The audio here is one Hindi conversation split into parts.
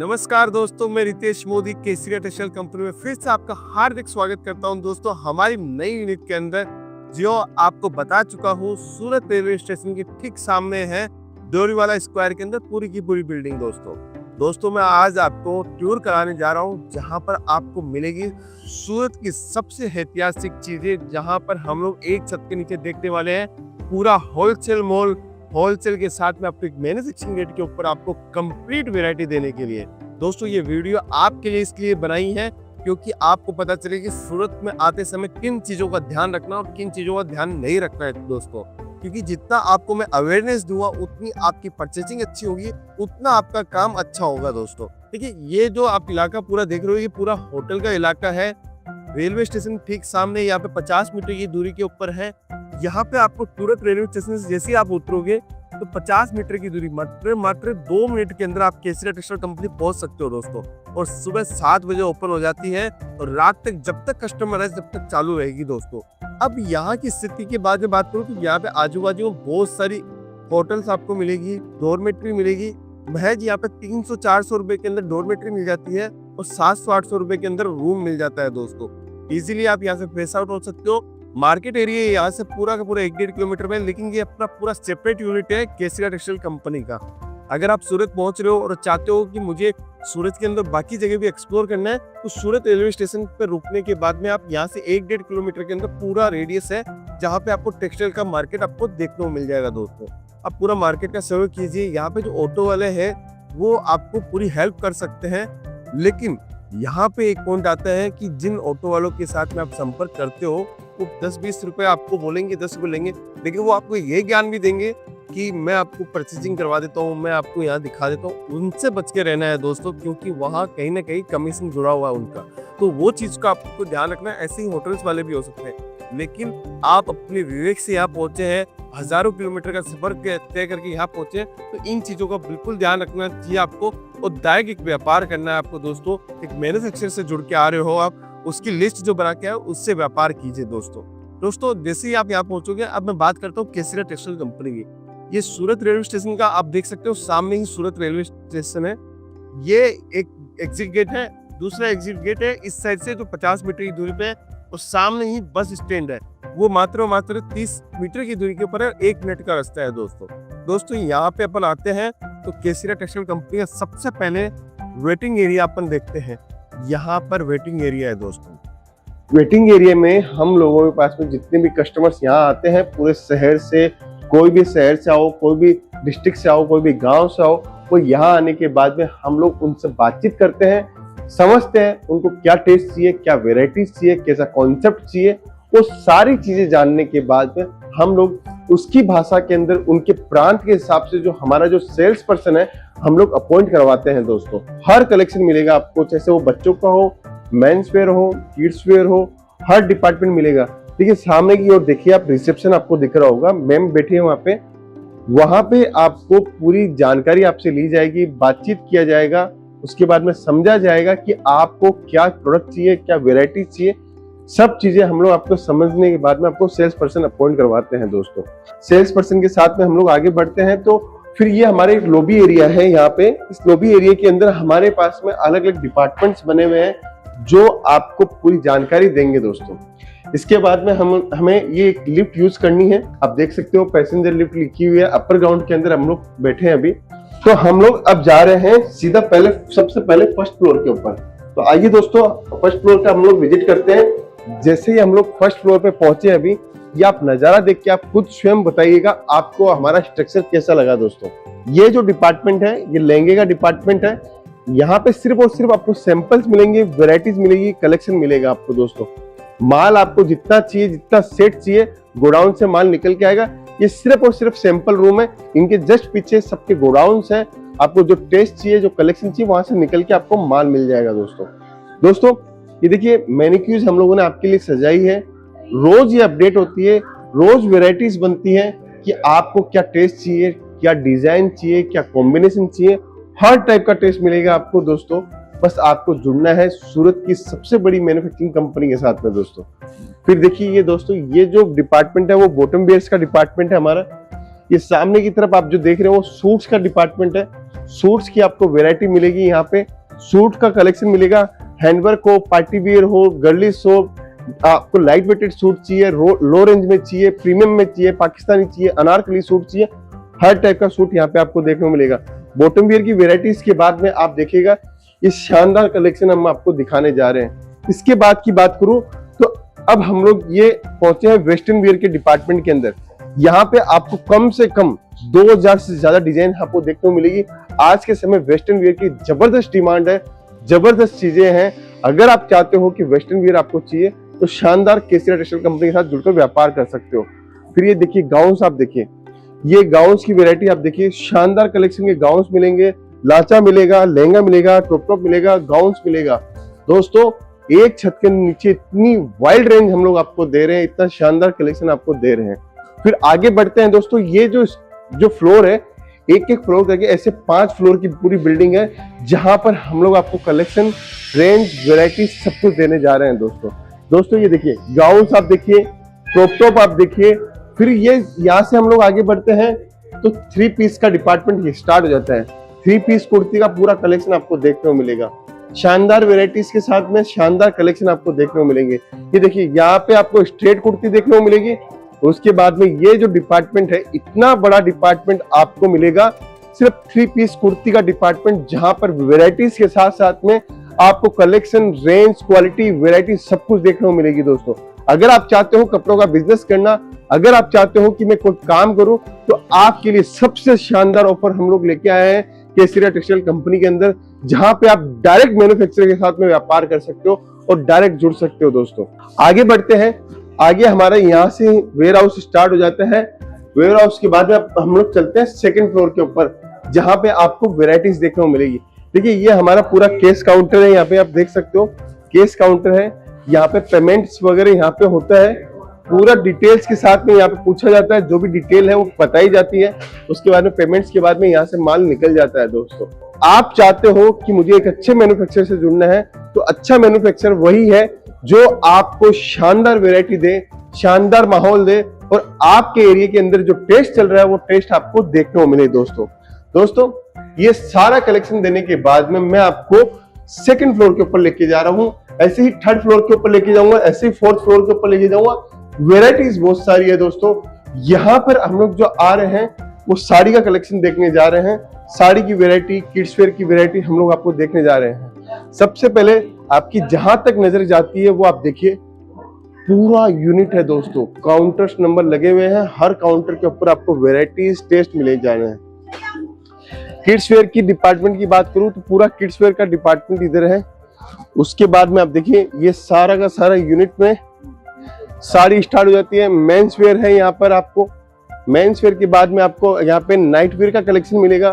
नमस्कार दोस्तों, मैं रितेश मोदी केसरिया टेक्सटाइल कंपनी में फिर से आपका हार्दिक स्वागत करता हूं। दोस्तों, हमारी नई यूनिट के अंदर जो आपको बता चुका हूं, सूरत रेलवे स्टेशन के ठीक सामने है डोरीवाला स्क्वायर के अंदर पूरी की पूरी बिल्डिंग। दोस्तों मैं आज आपको टूर कराने जा रहा हूं, जहां पर आपको मिलेगी सूरत की सबसे ऐतिहासिक चीजें, जहां पर हम लोग एक छत के नीचे देखने वाले हैं पूरा होलसेल मॉल। होलसेल के साथ में आपको एक मैन्युफैक्चरिंग रेट के ऊपर आपको कंप्लीट वैरायटी देने के लिए। दोस्तों ये वीडियो आपके लिए इसलिए बनाई है क्योंकि आपको पता चले कि सूरत में आते समय किन चीजों का ध्यान रखना और किन चीजों का ध्यान नहीं रखना है दोस्तों। क्योंकि जितना आपको मैं अवेयरनेस दूंगा उतनी आपकी परचेसिंग अच्छी होगी, उतना आपका काम अच्छा होगा। दोस्तों देखिए, ये जो आप इलाका पूरा देख रहे हो, ये पूरा होटल का इलाका है। रेलवे स्टेशन ठीक सामने यहाँ पे 50 मीटर की दूरी के ऊपर है। यहाँ पे आपको सूरत रेलवे स्टेशन से जैसे ही आप उतरोगे तो 50 मीटर की दूरी मात्र 2 मिनट के अंदर आप केसरिया टेक्सटाइल कंपनी पहुंच सकते हो दोस्तों। और सुबह 7 बजे ओपन हो जाती है और रात तक जब तक कस्टमर है तब तक चालू रहेगी दोस्तों। अब यहाँ की स्थिति के बाद में बात करूँ तो यहाँ पे आजू बाजू में बहुत सारी होटल्स आपको मिलेगी, डॉर्मेट्री मिलेगी। महज यहाँ पे 300-400 रुपए के अंदर डॉर्मेट्री मिल जाती है और 700-800 रुपए के अंदर रूम मिल जाता है दोस्तों। इजीली आप यहाँ से फ्रेश आउट हो सकते हो। मार्केट एरिया यहाँ से पूरा का पूरा 1-1.5 किलोमीटर में, लेकिन ये अपना पूरा सेपरेट यूनिट है केसरिया टेक्सटाइल कंपनी का। अगर आप सूरत पहुंच रहे हो और चाहते हो कि मुझे सूरत के अंदर बाकी जगह भी एक्सप्लोर करना है, तो सूरत रेलवे स्टेशन पर रुकने के बाद में आप यहाँ से 1-1.5 किलोमीटर के अंदर पूरा रेडियस है, जहाँ पे आपको टेक्सटाइल का मार्केट आपको देखने को मिल जाएगा दोस्तों। आप पूरा मार्केट का सर्वे कीजिए। यहाँ पे जो ऑटो वाले हैं वो आपको पूरी हेल्प कर सकते हैं, लेकिन यहाँ पे एक पॉइंट आता है कि जिन ऑटो वालों के साथ में आप संपर्क करते हो वो 10-20 रुपए आपको बोलेंगे, 10 रुपए लेंगे, लेकिन वो आपको ये ज्ञान भी देंगे कि मैं आपको परचेजिंग करवा देता हूँ, मैं आपको यहाँ दिखा देता हूँ। उनसे बच के रहना है दोस्तों, क्योंकि वहाँ कहीं ना कहीं कमीशन जुड़ा हुआ है उनका। तो वो चीज का आपको ध्यान रखना है। ऐसे ही होटल्स वाले भी हो सकते हैं, लेकिन आप अपने विवेक से यहाँ पहुंचे हैं, हजारों किलोमीटर का सफर तय करके यहाँ पहुंचे, तो इन चीजों का बिल्कुल ध्यान रखना चाहिए आपको। और दायक एक व्यापार करना है आपको दोस्तों। एक मैन्युफैक्चरर से जुड़ के आ रहे हो आप, उसकी लिस्ट जो बना के आए उससे व्यापार कीजिए दोस्तों। जैसे ही आप यहाँ पहुंचोगे, अब मैं बात करता हूँ केसरिया टेक्सटाइल कंपनी की। ये सूरत रेलवे स्टेशन का आप देख सकते हो, सामने ही सूरत रेलवे स्टेशन है। ये एक एग्जिट गेट है, दूसरा एग्जिट गेट है इस साइड से जो 50 मीटर की दूरी पे है, और सामने ही बस स्टैंड है, वो मात्र 30 मीटर की दूरी के ऊपर है। 1 मिनट का रास्ता है दोस्तों। यहाँ पे अपन आते हैं तो केसरिया टेक्सटाइल कंपनी का सबसे पहले वेटिंग एरिया अपन देखते हैं। यहाँ पर वेटिंग एरिया है दोस्तों। वेटिंग एरिया में हम लोगों के पास में जितने भी कस्टमर्स यहाँ आते हैं, पूरे शहर से, कोई भी शहर से आओ, कोई भी डिस्ट्रिक्ट से आओ, कोई भी गांव से आओ, वो यहाँ आने के बाद में हम लोग उनसे बातचीत करते हैं, समझते हैं उनको क्या टेस्ट चाहिए, क्या वेराइटीज चाहिए, कैसा कॉन्सेप्ट चाहिए। वो सारी चीजें जानने के बाद में हम लोग उसकी भाषा के अंदर उनके प्रांत के हिसाब से जो हमारा जो सेल्स पर्सन है हम लोग अपॉइंट करवाते हैं दोस्तों। हर कलेक्शन मिलेगा आपको, चाहे वो बच्चों का हो, मेंस वेयर हो, किड्स वेयर हो, हर डिपार्टमेंट मिलेगा। देखिए सामने की ओर देखिए आप, रिसेप्शन आपको दिख रहा होगा, मैम बैठी है वहां पे आपको पूरी जानकारी आपसे ली जाएगी, बातचीत किया जाएगा, उसके बाद में समझा जाएगा कि आपको क्या प्रोडक्ट चाहिए, क्या वेराइटी चाहिए। सब चीजें हम लोग आपको समझने के बाद में आपको सेल्स पर्सन अपॉइंट करवाते हैं दोस्तों। सेल्स पर्सन के साथ में हम लोग आगे बढ़ते हैं तो फिर ये हमारे एक लॉबी एरिया है। यहाँ पे इस लॉबी एरिया के अंदर हमारे पास में अलग अलग डिपार्टमेंट्स बने हुए हैं जो आपको पूरी जानकारी देंगे दोस्तों। इसके बाद में हमें ये एक लिफ्ट यूज करनी है। आप देख सकते हो पैसेंजर लिफ्ट लिखी हुई है, अपर ग्राउंड के अंदर हम लोग बैठे हैं अभी। तो हम लोग अब जा रहे हैं सीधा सबसे पहले फर्स्ट फ्लोर के ऊपर। तो आइए दोस्तों, फर्स्ट फ्लोर का हम लोग विजिट करते हैं। जैसे ही हम लोग फर्स्ट फ्लोर पे पहुंचे अभी, ये आप नजारा देख के आप खुद स्वयं बताइएगा आपको हमारा स्ट्रक्चर कैसा लगा दोस्तों। ये जो डिपार्टमेंट है ये लहंगे का डिपार्टमेंट है। यहाँ पे सिर्फ और सिर्फ आपको सैंपल्स मिलेंगे, वेराइटीज मिलेगी, कलेक्शन मिलेगा आपको दोस्तों। माल आपको जितना चाहिए, जितना सेट चाहिए, गोडाउन से माल निकल के आएगा। ये सिर्फ और सिर्फ सैंपल रूम है, इनके जस्ट पीछे सबके गोडाउन्स है। आपको जो टेस्ट चाहिए, जो कलेक्शन चाहिए, वहां से निकल के आपको माल मिल जाएगा दोस्तों। ये देखिए मैनिक्यूज हम लोगों ने आपके लिए सजाई है। रोज ये अपडेट होती है, रोज वेराइटीज बनती है कि आपको क्या टेस्ट चाहिए, क्या डिजाइन चाहिए, क्या कॉम्बिनेशन चाहिए। हर टाइप का टेस्ट मिलेगा आपको दोस्तों। बस आपको जुड़ना है सूरत की सबसे बड़ी मैन्युफैक्चरिंग कंपनी के साथ में दोस्तों। फिर देखिए ये दोस्तों, ये जो डिपार्टमेंट है वो बॉटम वेयर्स का डिपार्टमेंट है हमारा। ये सामने की तरफ आप जो देख रहे हो वो सूट्स का डिपार्टमेंट है। सूट्स की आपको वैरायटी मिलेगी यहाँ पे, सूट का कलेक्शन मिलेगा। हैंडवर्क हो, पार्टी वियर हो, गर्लिश हो, आपको लाइट वेटेड सूट चाहिए, लो रेंज में चाहिए, प्रीमियम में चाहिए, पाकिस्तानी चाहिए, अनारकली सूट चाहिए, हर टाइप का सूट यहाँ पे आपको देखने को मिलेगा। बॉटम वियर की वेराइटीज के बाद में आप देखिएगा ये शानदार कलेक्शन हम आपको दिखाने जा रहे हैं। इसके बाद की बात करूं तो अब हम लोग ये पहुंचे हैं वेस्टर्न वियर के डिपार्टमेंट के अंदर। यहाँ पे आपको कम से कम 2000 से ज्यादा डिजाइन आपको देखने को मिलेगी। आज के समय वेस्टर्न वियर की जबरदस्त डिमांड है, जबरदस्त चीजें हैं। अगर आप चाहते हो कि वेस्टर्न वियर आपको चाहिए तो शानदार केसरिया टेक्सटाइल कंपनी के साथ जुड़कर व्यापार कर सकते हो। फिर ये देखिए गाउन्स, आप देखिए ये गाउन्स की वैरायटी आप देखिए, शानदार कलेक्शन के गाउन्स मिलेंगे, लाचा मिलेगा, लहंगा मिलेगा, टॉप टॉप मिलेगा, गाउन्स मिलेगा। दोस्तों एक छत के नीचे इतनी वाइड रेंज हम लोग आपको दे रहे हैं, इतना शानदार कलेक्शन आपको दे रहे हैं। फिर आगे बढ़ते हैं दोस्तों, ये जो फ्लोर है, एक एक फ्लोर करके ऐसे 5 फ्लोर की पूरी बिल्डिंग है, जहां पर हम लोग आपको कलेक्शन, रेंज, वैरायटी सब कुछ देने जा रहे हैं दोस्तों ये देखिए गाउन्स आप देखिए, क्रॉप टॉप आप देखिए। फिर ये यहाँ से हम लोग आगे बढ़ते हैं तो 3 पीस का डिपार्टमेंट ये स्टार्ट हो जाता है। 3 पीस कुर्ती का पूरा कलेक्शन आपको देखने को मिलेगा, शानदार वेराइटीज के साथ में शानदार कलेक्शन आपको देखने को मिलेंगे। ये देखिए यहाँ पे आपको स्ट्रेट कुर्ती देखने को मिलेगी। उसके बाद में ये जो डिपार्टमेंट है, इतना बड़ा डिपार्टमेंट आपको मिलेगा, सिर्फ 3 पीस कुर्ती का डिपार्टमेंट, जहां पर वेराइटीज के साथ साथ में आपको कलेक्शन, रेंज, क्वालिटी, वेराइटी सब कुछ देखने को मिलेगी दोस्तों। अगर आप चाहते हो कपड़ों का बिजनेस करना, अगर आप चाहते हो कि मैं कोई काम करूं, तो आपके लिए सबसे शानदार ऑफर हम लोग लेके आए हैं केसरिया टेक्सटाइल कंपनी के अंदर, जहां पे आप डायरेक्ट मैन्युफैक्चरर के साथ में व्यापार कर सकते हो और डायरेक्ट जुड़ सकते हो दोस्तों। आगे बढ़ते हैं, आगे हमारा यहाँ से वेयर हाउस स्टार्ट हो जाता है। वेयर हाउस के बाद में हम लोग चलते हैं 2nd फ्लोर के ऊपर, जहां पे आपको वेराइटीज देखने को मिलेगी। देखिए ये हमारा पूरा केस काउंटर है, यहाँ पे आप देख सकते हो केस काउंटर है। यहाँ पे पेमेंट्स वगैरह यहाँ पे होता है, पूरा डिटेल्स के साथ में यहाँ पे पूछा जाता है, जो भी डिटेल है वो बताई जाती है। उसके बाद में पेमेंट्स के बाद में यहाँ से माल निकल जाता है दोस्तों। आप चाहते हो कि मुझे एक अच्छे मैन्युफैक्चरर से जुड़ना है, तो अच्छा मैन्युफैक्चरर वही है जो आपको शानदार वैरायटी दे, शानदार माहौल दे और आपके एरिया के अंदर जो टेस्ट चल रहा है वो टेस्ट आपको देखने को मिले दोस्तों ये सारा कलेक्शन देने के बाद में मैं आपको 2nd फ्लोर के ऊपर लेके जा रहा हूं, ऐसे ही 3rd फ्लोर के ऊपर लेके जाऊंगा, ऐसे ही 4th फ्लोर के ऊपर लेके जाऊंगा। वेराइटीज बहुत सारी है दोस्तों। यहाँ पर हम लोग जो आ रहे हैं वो साड़ी का कलेक्शन देखने जा रहे हैं। साड़ी की वेरायटी, किड्स वेयर की वेरायटी हम लोग आपको देखने जा रहे हैं। सबसे पहले आपकी जहां तक नजर जाती है वो आप देखिए, पूरा यूनिट है दोस्तों, काउंटर्स नंबर लगे हुए हैं, हर काउंटर के ऊपर आपको वेराइटीज, टेस्ट मिले जा रहे हैं। किड्स वेयर की डिपार्टमेंट की बात करूं तो पूरा किड्स वेयर का डिपार्टमेंट इधर है। उसके बाद में आप देखिए ये सारा का सारा यूनिट में साड़ी स्टार्ट हो जाती है। मेंस वेयर है यहाँ पर आपको, मेंस वेयर के बाद में आपको यहाँ पे नाइट वेयर का कलेक्शन मिलेगा,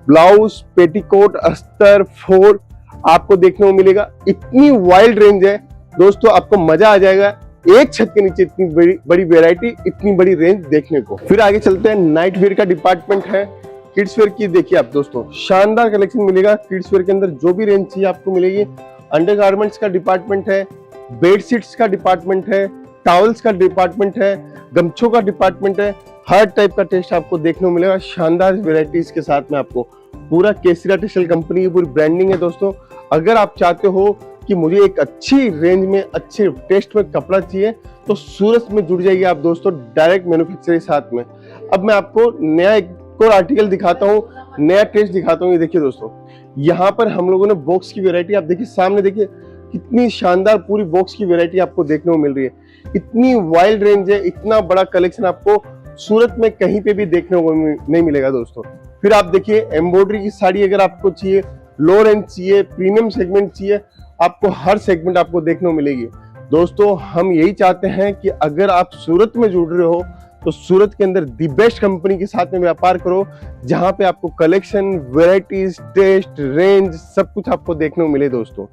ब्लाउज, पेटीकोट, अस्तर, फोर आपको देखने को मिलेगा। इतनी वाइल्ड रेंज है दोस्तों, आपको मजा आ जाएगा एक छत के नीचे इतनी बड़ी वैरायटी, इतनी बड़ी रेंज देखने को। फिर आगे चलते हैं, नाइट वेयर का डिपार्टमेंट है। किड्स वेयर की देखिए आप दोस्तों, शानदार कलेक्शन मिलेगा। किड्स वेयर के अंदर जो भी रेंज चाहिए आपको मिलेगी। अंडरगारमेंट्स का डिपार्टमेंट है, बेडशीट्स का डिपार्टमेंट है, टॉवल्स का डिपार्टमेंट है, गमछों का डिपार्टमेंट है। हर टाइप का टेस्ट आपको देखने को मिलेगा शानदार वेराइटीज के साथ में। आपको पूरा केसरिया टेक्सटाइल कंपनी की पूरी ब्रांडिंग है दोस्तों। अगर आप चाहते हो कि मुझे एक अच्छी रेंज में, अच्छे टेस्ट में कपड़ा चाहिए, तो सूरत में जुड़ जाइए आप दोस्तों, डायरेक्ट मैन्युफैक्चरर के साथ में। अब मैं आपको नया एक और आर्टिकल दिखाता हूँ, नया टेस्ट दिखाता हूँ। ये देखिए दोस्तों, यहाँ पर हम लोगों ने बॉक्स की वैरायटी, आप देखिए सामने देखिए कितनी शानदार पूरी बॉक्स की वैरायटी आपको देखने को मिल रही है। इतनी वाइल्ड रेंज है, इतना बड़ा कलेक्शन आपको सूरत में कहीं पे भी देखने को नहीं मिलेगा दोस्तों। फिर आप देखिए एम्ब्रॉयडरी की साड़ी अगर आपको चाहिए, लो रेंज चाहिए, प्रीमियम सेगमेंट चाहिए, आपको हर सेगमेंट आपको देखने को मिलेगी दोस्तों। हम यही चाहते हैं कि अगर आप सूरत में जुड़ रहे हो तो सूरत के अंदर दी बेस्ट कंपनी के साथ में व्यापार करो, जहां पे आपको कलेक्शन, वेराइटीज, टेस्ट, रेंज सब कुछ आपको देखने को मिले दोस्तों।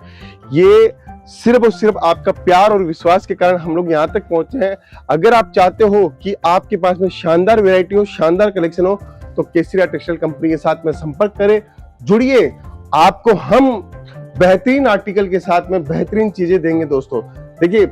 ये सिर्फ और सिर्फ आपका प्यार और विश्वास के कारण हम लोग यहाँ तक पहुंचे हैं। अगर आप चाहते हो कि आपके पास में शानदार वेराइटी हो, शानदार कलेक्शन हो, तो केसरिया टेक्सटाइल कंपनी के साथ में संपर्क करें, जुड़िए। आपको हम बेहतरीन आर्टिकल के साथ में बेहतरीन चीजें देंगे दोस्तों। देखिए,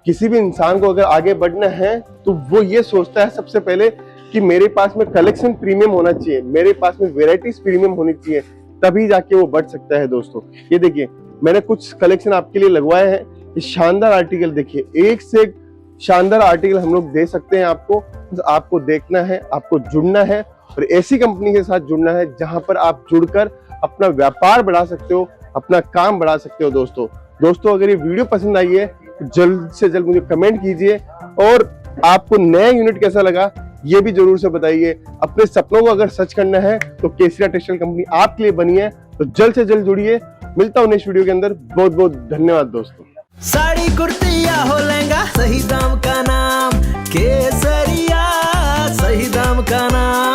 किसी भी इंसान को अगर आगे बढ़ना है तो वो ये सोचता है सबसे पहले कि मेरे पास में कलेक्शन प्रीमियम होना चाहिए, मेरे पास में वेराइटीज प्रीमियम होनी चाहिए, तभी जाके वो बढ़ सकता है दोस्तों। ये देखिए मैंने कुछ कलेक्शन आपके लिए लगवाए हैं, ये शानदार आर्टिकल देखिए, एक से एक शानदार आर्टिकल हम लोग दे सकते हैं आपको। बस आपको देखना है, आपको जुड़ना है और ऐसी कंपनी के साथ जुड़ना है जहां पर आप जुड़कर अपना व्यापार बढ़ा सकते हो, अपना काम बढ़ा सकते हो दोस्तों अगर ये वीडियो पसंद आई है तो जल्द से जल्द मुझे कमेंट कीजिए और आपको नया यूनिट कैसा लगा ये भी जरूर से बताइए। अपने सपनों को अगर सच करना है तो केसरिया टेक्सटाइल कंपनी आपके लिए बनी है, तो जल्द से जल्द जुड़िए। मिलता हूं नेक्स्ट वीडियो के अंदर। बहुत बहुत धन्यवाद दोस्तों। साड़ी कुर्ती या हो लहंगा, सही दाम का नाम केसरिया, सही दाम का नाम।